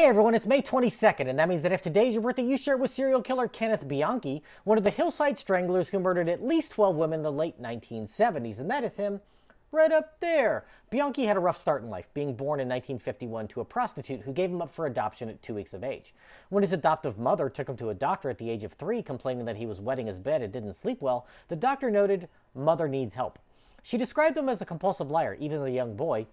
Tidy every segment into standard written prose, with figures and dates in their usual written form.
Hey everyone, it's May 22nd, and that means that if today's your birthday, you share it with serial killer Kenneth Bianchi, one of the hillside stranglers who murdered at least 12 women in the late 1970s, and that is him right up there. Bianchi had a rough start in life, being born in 1951 to a prostitute who gave him up for adoption at 2 weeks of age. When his adoptive mother took him to a doctor at the age of 3, complaining that he was wetting his bed and didn't sleep well, the doctor noted, "Mother needs help." She described him as a compulsive liar, even as a young boy,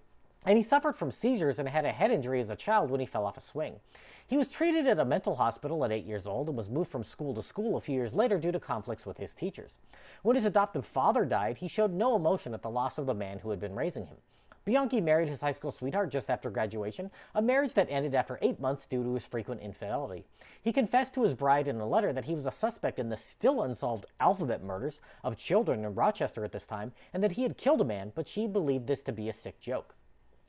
and he suffered from seizures and had a head injury as a child when he fell off a swing. He was treated at a mental hospital at 8 years old and was moved from school to school a few years later due to conflicts with his teachers. When his adoptive father died, he showed no emotion at the loss of the man who had been raising him. Bianchi married his high school sweetheart just after graduation, a marriage that ended after 8 months due to his frequent infidelity. He confessed to his bride in a letter that he was a suspect in the still unsolved alphabet murders of children in Rochester at this time, and that he had killed a man, but she believed this to be a sick joke.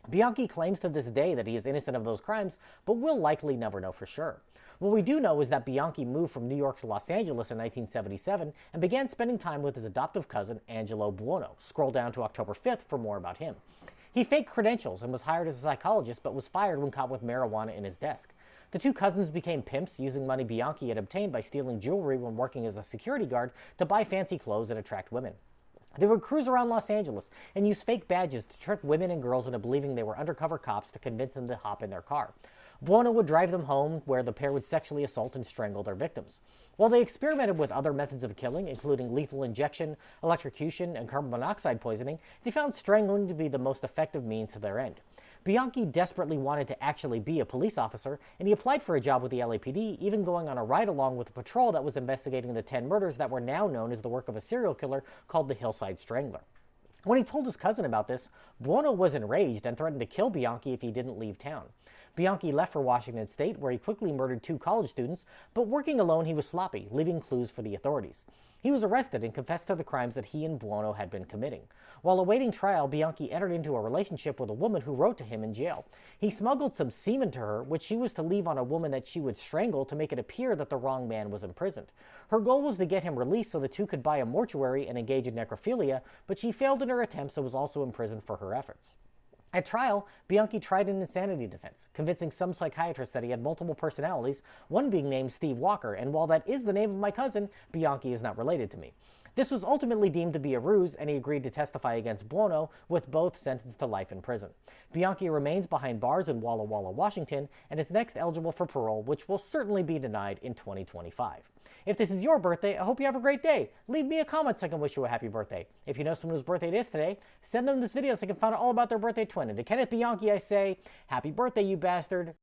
Bianchi claims to this day that he is innocent of those crimes, but will likely never know for sure. What we do know is that Bianchi moved from New York to Los Angeles in 1977 and began spending time with his adoptive cousin, Angelo Buono. Scroll down to October 5th for more about him. He faked credentials and was hired as a psychologist, but was fired when caught with marijuana in his desk. The two cousins became pimps, using money Bianchi had obtained by stealing jewelry when working as a security guard to buy fancy clothes and attract women. They would cruise around Los Angeles and use fake badges to trick women and girls into believing they were undercover cops to convince them to hop in their car. Buono would drive them home, where the pair would sexually assault and strangle their victims. While they experimented with other methods of killing, including lethal injection, electrocution, and carbon monoxide poisoning, they found strangling to be the most effective means to their end. Bianchi desperately wanted to actually be a police officer, and he applied for a job with the LAPD, even going on a ride-along with a patrol that was investigating the 10 murders that were now known as the work of a serial killer called the Hillside Strangler. When he told his cousin about this, Buono was enraged and threatened to kill Bianchi if he didn't leave town. Bianchi left for Washington State, where he quickly murdered 2 college students, but working alone he was sloppy, leaving clues for the authorities. He was arrested and confessed to the crimes that he and Buono had been committing. While awaiting trial, Bianchi entered into a relationship with a woman who wrote to him in jail. He smuggled some semen to her, which she was to leave on a woman that she would strangle to make it appear that the wrong man was imprisoned. Her goal was to get him released so the two could buy a mortuary and engage in necrophilia, but she failed in her attempts and was also imprisoned for her efforts. At trial, Bianchi tried an insanity defense, convincing some psychiatrists that he had multiple personalities, one being named Steve Walker, and while that is the name of my cousin, Bianchi is not related to me. This was ultimately deemed to be a ruse, and he agreed to testify against Buono, with both sentenced to life in prison. Bianchi remains behind bars in Walla Walla, Washington, and is next eligible for parole, which will certainly be denied in 2025. If this is your birthday, I hope you have a great day. Leave me a comment so I can wish you a happy birthday. If you know someone whose birthday it is today, send them this video so I can find out all about their birthday twin. And to Kenneth Bianchi, I say, happy birthday, you bastard.